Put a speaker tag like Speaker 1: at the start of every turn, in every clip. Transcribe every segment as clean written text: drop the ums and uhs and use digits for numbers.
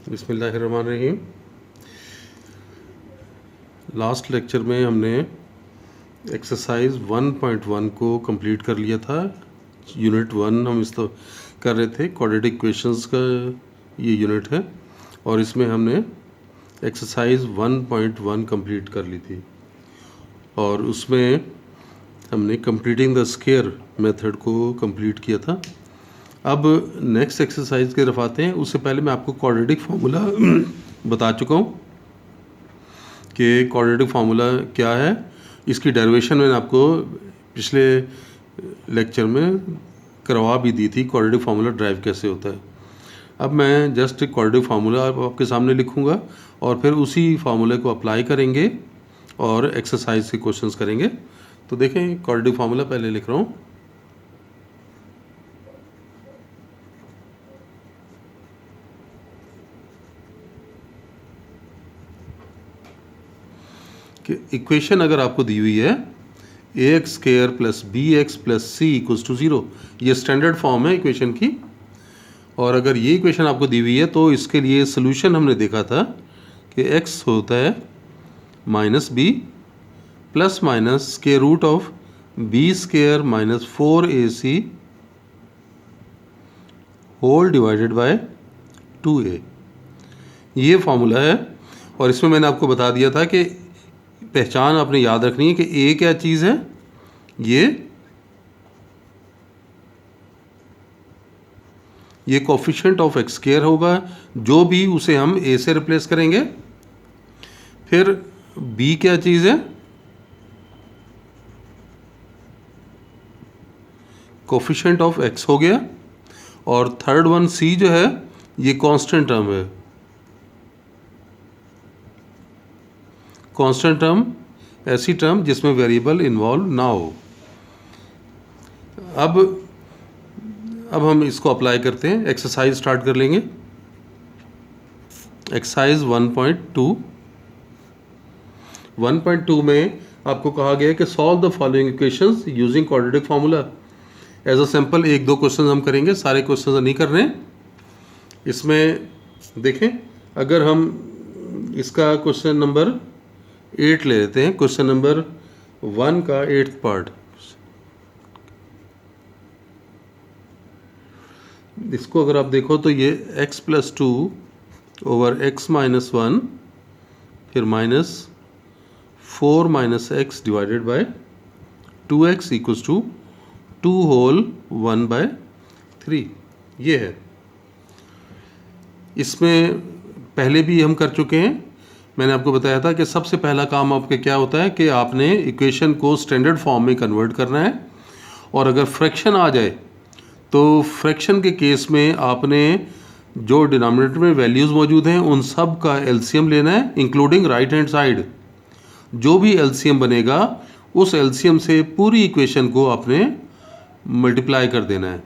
Speaker 1: बिस्मिल्लाहिर्रहमानिर्रहीम। Last lecture में हमने एक्सरसाइज 1.1 को कंप्लीट कर लिया था। यूनिट 1 हम इस तो कर रहे थे, क्वाड्रेटिक इक्वेशंस का ये यूनिट है और इसमें हमने एक्सरसाइज 1.1 कंप्लीट कर ली थी और उसमें हमने कंप्लीटिंग द स्क्वायर मेथड को कंप्लीट किया था। अब नेक्स्ट एक्सरसाइज की तरफ आते हैं। उससे पहले मैं आपको क्वाड्रेटिक फार्मूला बता चुका हूँ कि क्वाड्रेटिक फार्मूला क्या है। इसकी डेरिवेशन मैंने आपको पिछले लेक्चर में करवा भी दी थी, क्वाड्रेटिक फार्मूला ड्राइव कैसे होता है। अब मैं जस्ट क्वाड्रेटिक फार्मूला आपके सामने लिखूँगा और फिर उसी फार्मूले को अप्लाई करेंगे और एक्सरसाइज के क्वेश्चंस करेंगे। तो देखें, क्वाड्रेटिक फार्मूला पहले लिख रहा हूँ। कि इक्वेशन अगर आपको दी हुई है ax square plus bx plus c equals to 0, ये स्टैंडर्ड फॉर्म है इक्वेशन की। और अगर ये इक्वेशन आपको दी हुई है तो इसके लिए सोल्यूशन हमने देखा था कि x होता है minus B plus minus square root of B square minus 4ac whole divided by 2a। ये फॉर्मूला है और इसमें मैंने आपको बता दिया था कि पहचान आपने याद रखनी है कि a क्या चीज़ है। ये कोफिशिएंट ऑफ एक्स स्क्वायर होगा, जो भी उसे हम a से रिप्लेस करेंगे। फिर b क्या चीज़ है, कोफिशिएंट ऑफ x हो गया। और थर्ड वन c जो है ये कांस्टेंट टर्म है। कांस्टेंट टर्म ऐसी टर्म जिसमें वेरिएबल इन्वॉल्व ना हो। अब हम इसको अप्लाई करते हैं। एक्सरसाइज स्टार्ट कर लेंगे। एक्सरसाइज 1.2 में आपको कहा गया है कि solve the following equations using quadratic formula. As a sample एक दो क्वेश्चन हम करेंगे, सारे क्वेश्चन नहीं कर रहे हैं। इसमें देखें, अगर हम इसका क्वेश्चन नंबर 8 ले लेते हैं, क्वेश्चन नंबर 1 का 8th पार्ट। इसको अगर आप देखो तो ये x plus 2 over x minus 1 फिर minus 4 minus x divided by 2x equals to 2 whole 1 by 3, ये है। इसमें पहले भी हम कर चुके हैं। मैंने आपको बताया था कि सबसे पहला काम आपके क्या होता है कि आपने इक्वेशन को स्टैंडर्ड फॉर्म में कन्वर्ट करना है। और अगर फ्रैक्शन आ जाए तो फ्रैक्शन के केस में आपने जो डिनोमिनेटर में वैल्यूज़ मौजूद हैं उन सब का एलसीएम लेना है, इंक्लूडिंग राइट हैंड साइड। जो भी एलसीएम बनेगा उस एलसीएम से पूरी इक्वेशन को आपने मल्टीप्लाई कर देना है।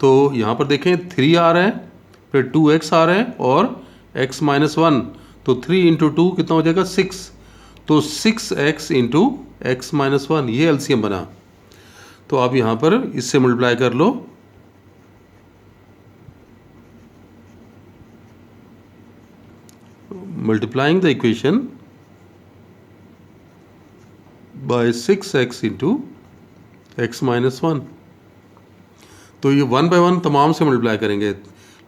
Speaker 1: तो यहाँ पर देखें 3 आ रहा है, फिर 2x आ रहा है और x माइनस 1, तो 3 इंटू 2 कितना हो जाएगा 6। तो 6x इंटू एक्स माइनस 1, ये एलसीएम बना। तो आप यहाँ पर इससे मल्टीप्लाई कर लो। Multiplying the equation by 6x into x minus 1। तो ये 1 बाय 1 तमाम से मल्टीप्लाई करेंगे।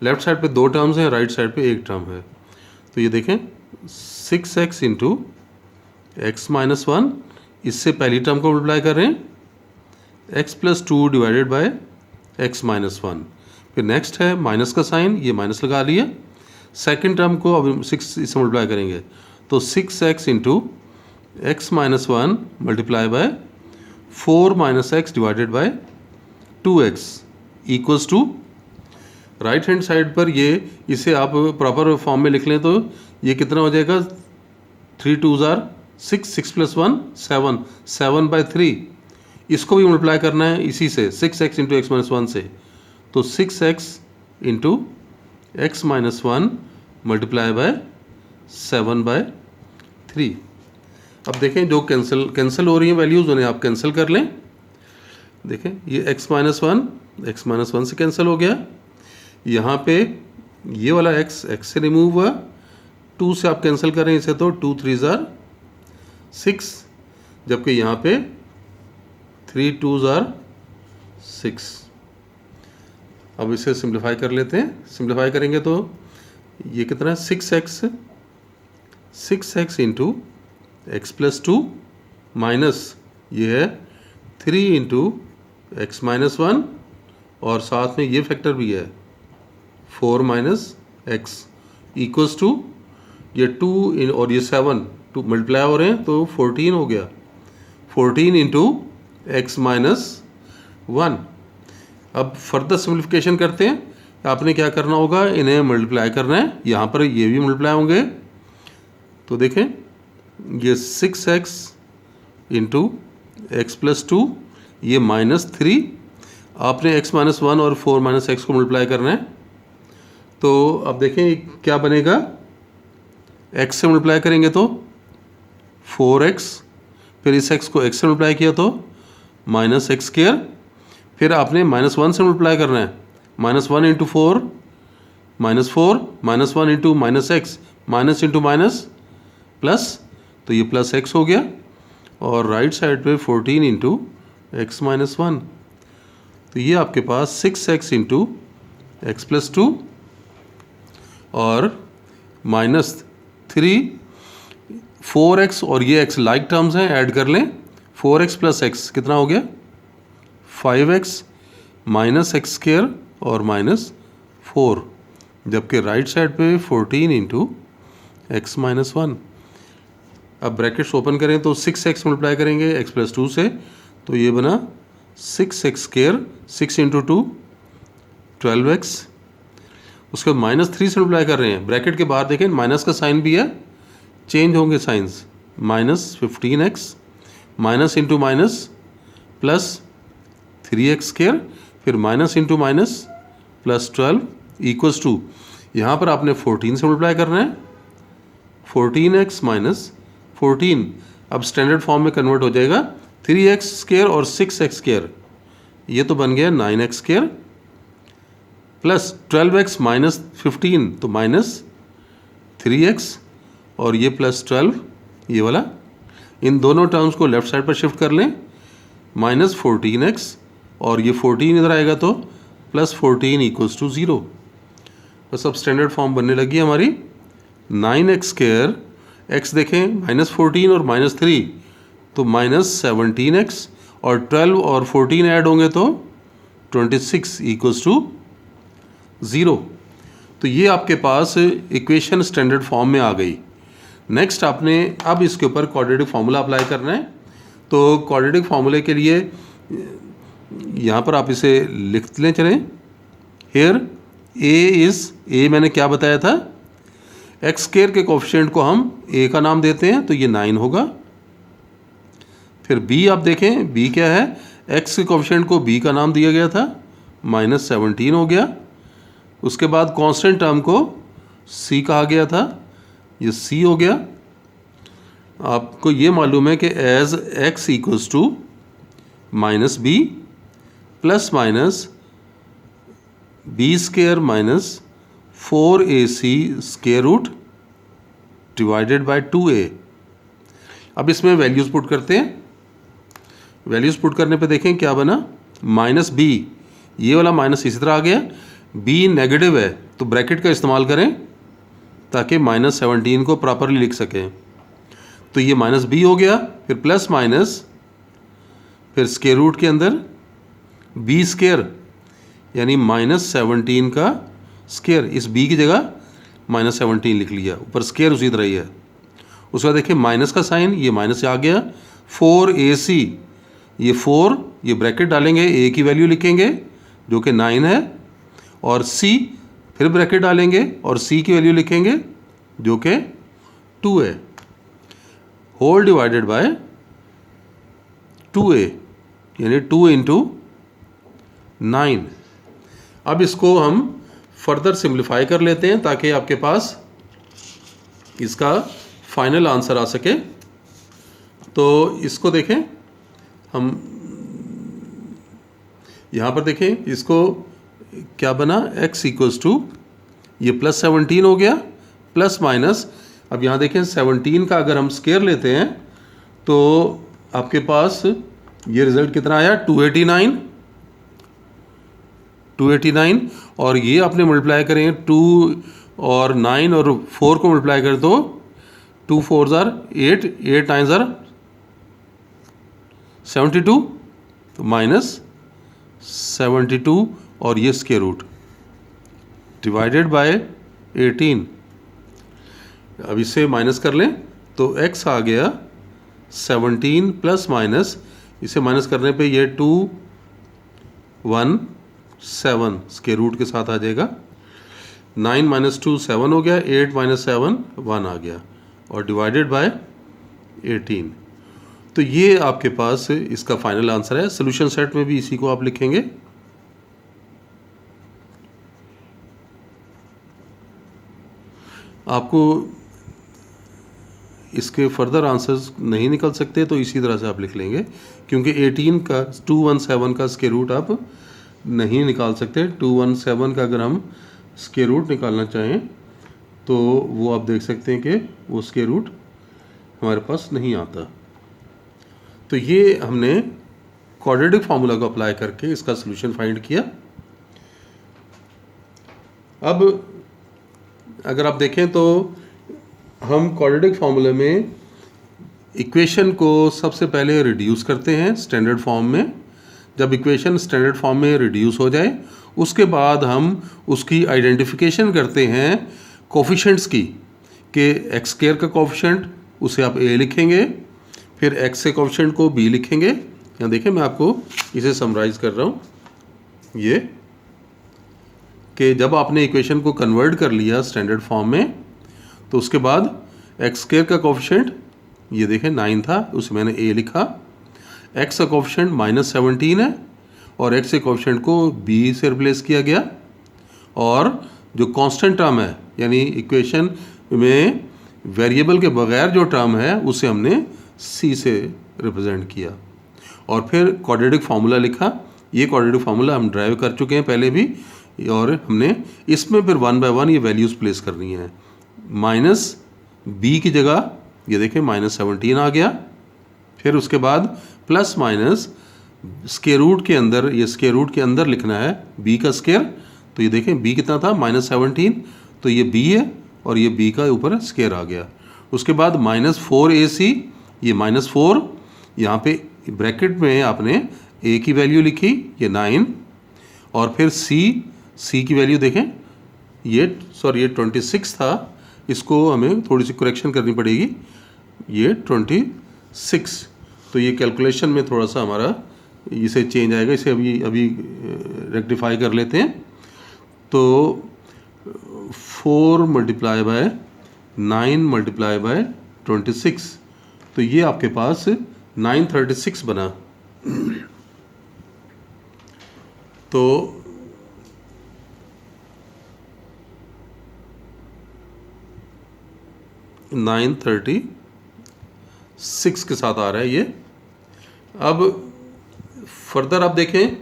Speaker 1: लेफ्ट साइड पे 2 टर्म्स हैं, राइट साइड पे 1 टर्म है। तो ये देखें 6x इंटू एक्स माइनस 1, इससे पहली टर्म को मल्टीप्लाई कर रहे हैं x plus 2 divided by x minus 1। फिर नेक्स्ट है माइनस का साइन, ये माइनस लगा लिया। सेकेंड टर्म को अब 6 इससे मल्टीप्लाई करेंगे तो 6x into x minus 1 multiply by 4 minus x divided by 2x equals to right hand side पर ये इसे आप प्रॉपर फॉर्म में लिख लें तो ये कितना हो जाएगा 3 2s are 6, 6 प्लस 1 7, 7 बाय 3। इसको भी मल्टीप्लाई करना है इसी से 6x इंटू एक्स माइनस 1 से। तो 6x into x minus 1 multiply by 7 by 3। अब देखें जो कैंसिल हो रही हैं वैल्यूज़ उन्हें आप कैंसिल कर लें। देखें ये x माइनस 1 से कैंसिल हो गया। यहाँ पे ये वाला x x से रिमूव हुआ, 2 से आप कैंसिल करें इसे तो 2 3 ज़ार 6, जबकि यहाँ पे 3 2 ज़ार 6। अब इसे सिंप्लीफाई कर लेते हैं। सिंप्लीफाई करेंगे तो ये कितना है 6x into x plus 2 minus ये है 3 इंटू एक्स माइनस 1 और साथ में ये फैक्टर भी है 4 माइनस एक्स इक्वल्स टू ये 2 और ये 7 2 मल्टीप्लाई हो रहे हैं तो 14 हो गया, 14 इंटू एक्स माइनस 1। अब फर्दर सिम्प्लिफिकेशन करते हैं। आपने क्या करना होगा, इन्हें मल्टीप्लाई करना है, यहाँ पर ये भी मल्टीप्लाई होंगे तो देखें ये 6x इंटू एक्स प्लस 2 ये -3, आपने x माइनस 1 और 4 माइनस एक्स को मल्टीप्लाई करना है। तो अब देखें क्या बनेगा, x से मल्टीप्लाई करेंगे तो 4x, फिर इस x को x से मल्टीप्लाई किया तो -x², फिर आपने -1 से मल्टीप्लाई करना है, -1 into 4 -4 -1 into -x minus into minus plus, तो ये प्लस x हो गया और राइट साइड पे 14 इंटू एक्स माइनस 1, तो ये आपके पास 6x इंटू एक्स प्लस 2 और -3 4x और ये x लाइक टर्म्स हैं, ऐड कर लें 4x प्लस x कितना हो गया 5x माइनस x² और -4, जबकि राइट साइड पे 14 इंटू एक्स माइनस 1। अब ब्रैकेट्स ओपन करें तो 6x मल्टीप्लाई करेंगे x प्लस 2 से तो ये बना 6x², 6 इंटू 2 12x। उसके बाद -3 से मल्टीप्लाई कर रहे हैं, ब्रैकेट के बाहर देखें माइनस का साइन भी है, चेंज होंगे signs, -15x minus into minus plus 3x², फिर minus into minus plus 12 equals to, यहाँ पर आपने 14 से मल्टीप्लाई करना है, 14x माइनस 14 अब स्टैंडर्ड फॉर्म में कन्वर्ट हो जाएगा, 3x² और 6x², ये तो बन गया 9x² प्लस 12x माइनस 15 तो -3x और ये प्लस 12 ये वाला, इन दोनों टर्म्स को लेफ्ट साइड पर शिफ्ट कर लें, -14x और ये 14 इधर आएगा तो +14 इक्वल्स टू 0। बस अब स्टैंडर्ड फॉर्म बनने लगी हमारी, 9x², x देखें -14 और -3 तो -17x और 12 और 14 ऐड होंगे तो 26 इक्वल्स टू 0। तो ये आपके पास इक्वेशन स्टैंडर्ड फॉर्म में आ गई। नेक्स्ट आपने अब इसके ऊपर क्वाड्रेटिक फार्मूला अप्लाई करना है। तो क्वाड्रेटिक फार्मूले के लिए यहाँ पर आप इसे लिख लें, चलें, हेयर ए मैंने क्या बताया था, x² के कोफिशिएंट को हम a का नाम देते हैं तो ये 9 होगा। फिर b आप देखें, b क्या है, x के कोफिशिएंट को b का नाम दिया गया था, -17 हो गया। उसके बाद कांस्टेंट टर्म को c कहा गया था, ये c हो गया। आपको ये मालूम है कि as x equals to -b plus minus b² minus 4ac² divided by 2a। अब इसमें वैल्यूज़ पुट करते हैं। वैल्यूज़ पुट करने पे देखें क्या बना, -b, ये वाला माइनस इसी तरह आ गया, b नेगेटिव है तो ब्रैकेट का इस्तेमाल करें ताकि -17 को प्रॉपरली लिख सकें। तो ये -b हो गया, फिर प्लस माइनस, फिर स्क्वायर रूट के अंदर b² यानी -17 का स्क्वायर, इस b की जगह -17 लिख लिया, ऊपर स्क्वायर उसी तरह ही है। उसके बाद देखिए माइनस का साइन, ये माइनस आ गया, 4ac, ये 4, ये ब्रैकेट डालेंगे, a की वैल्यू लिखेंगे जो कि 9 है, और c फिर ब्रैकेट डालेंगे और c की वैल्यू लिखेंगे जो कि 2 है, होल डिवाइडेड बाय 2a यानी 2 इंटू 9। अब इसको हम फर्दर सिंप्लीफाई कर लेते हैं ताकि आपके पास इसका फाइनल आंसर आ सके। तो इसको देखें, हम यहाँ पर देखें इसको क्या बना, x इक्वल्स टू, ये +17 हो गया, प्लस माइनस, अब यहाँ देखें 17 का अगर हम स्क्वायर लेते हैं तो आपके पास ये रिज़ल्ट कितना आया 289, और ये आपने मल्टीप्लाई करेंगे 2 और 9 और 4 को मल्टीप्लाई करें तो 2 4 ज़ार 8, 8 9 ज़ार 72, तो -72 और ये स्क्वायर रूट डिवाइडेड बाय 18। अब इसे माइनस कर लें तो x आ गया 17 प्लस माइनस, इसे माइनस करने पे ये 217 स्क्वायर रूट के साथ आ जाएगा। 9 - 2 7 हो गया, 8 - 7 1 आ गया और डिवाइडेड बाय 18। तो ये आपके पास इसका फाइनल आंसर है। सोल्यूशन सेट में भी इसी को आप लिखेंगे। आपको इसके फर्दर आंसर्स नहीं निकल सकते तो इसी तरह से आप लिख लेंगे, क्योंकि 18 का 217 का स्क्वायर रूट आप नहीं निकाल सकते। 217 का अगर हम स्क्वायर रूट निकालना चाहें तो वो आप देख सकते हैं कि वो स्क्वायर रूट हमारे पास नहीं आता। तो ये हमने क्वाड्रेटिक फार्मूला को अप्लाई करके इसका सलूशन फाइंड किया। अब अगर आप देखें तो हम क्वाड्रेटिक फार्मूले में इक्वेशन को सबसे पहले रिड्यूस करते हैं स्टैंडर्ड फॉर्म में। जब इक्वेशन स्टैंडर्ड फॉर्म में रिड्यूस हो जाए उसके बाद हम उसकी आइडेंटिफिकेशन करते हैं कोफिशिएंट्स की, कि एक्स स्क्वायर का कोफिशिएंट उसे आप ए लिखेंगे, फिर एक्स के कोफिशिएंट को बी लिखेंगे। यहाँ देखें मैं आपको इसे समराइज़ कर रहा हूँ, ये कि जब आपने इक्वेशन को कन्वर्ट कर लिया स्टैंडर्ड फॉर्म में तो उसके बाद एक्स स्क्वायर का कोफिशिएंट ये देखें 9 था, उसे मैंने ए लिखा। एक्स का कोफिशिएंट -17 है और एक्स के कोफिशिएंट को बी से रिप्लेस किया गया, और जो कांस्टेंट टर्म है यानी इक्वेशन में वेरिएबल के बगैर जो टर्म है उसे हमने सी से रिप्रेजेंट किया, और फिर क्वाड्रेटिक फार्मूला लिखा। ये क्वाड्रेटिक फार्मूला हम ड्राइव कर चुके हैं पहले भी, और हमने इसमें फिर 1 बाय 1 ये वैल्यूज़ प्लेस करनी है। माइनस बी की जगह ये देखें -17 आ गया, फिर उसके बाद प्लस माइनस स्क्वायर रूट के अंदर, ये स्क्वायर रूट के अंदर लिखना है बी का स्क्वायर। तो ये देखें बी कितना था -17, तो ये बी है और ये बी का ऊपर स्क्वायर आ गया। उसके बाद -4ac, ये -4, यहाँ पे ब्रैकेट में आपने a की वैल्यू लिखी ये 9, और फिर c की वैल्यू देखें ये 26 था, इसको हमें थोड़ी सी करेक्शन करनी पड़ेगी, ये 26। तो ये कैलकुलेशन में थोड़ा सा हमारा इसे चेंज आएगा, इसे अभी रेक्टिफाई कर लेते हैं। तो 4 × 9 × 26, तो ये आपके पास 936 बना। तो (936) के साथ आ रहा है ये। अब फर्दर आप देखें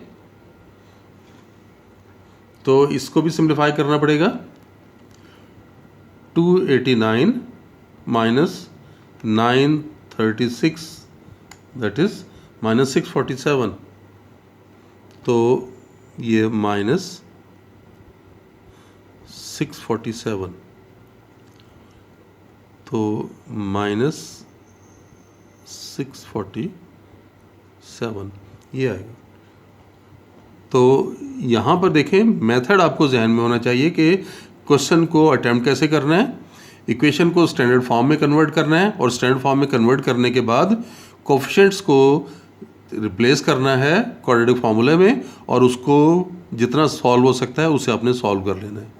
Speaker 1: तो इसको भी सिंप्लीफाई करना पड़ेगा। 289 - 936 दैट इज -647, तो ये -647, तो -647 ये आएगा। तो यहाँ पर देखें मेथड आपको जहन में होना चाहिए कि क्वेश्चन को अटैम्प्ट कैसे करना है, इक्वेशन को स्टैंडर्ड फॉर्म में कन्वर्ट करना है, और स्टैंडर्ड फॉर्म में कन्वर्ट करने के बाद कोफिशिएंट्स को रिप्लेस करना है क्वाड्रेटिक फार्मूले में, और उसको जितना सॉल्व हो सकता है उसे आपने सॉल्व कर लेना है।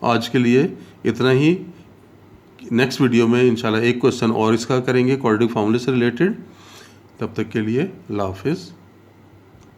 Speaker 1: आज के लिए इतना ही। नेक्स्ट वीडियो में इंशाल्लाह एक क्वेश्चन और इसका करेंगे क्वाड्रेटिक फार्मूले से रिलेटेड। तब तक के लिए अल्लाह हाफिज़।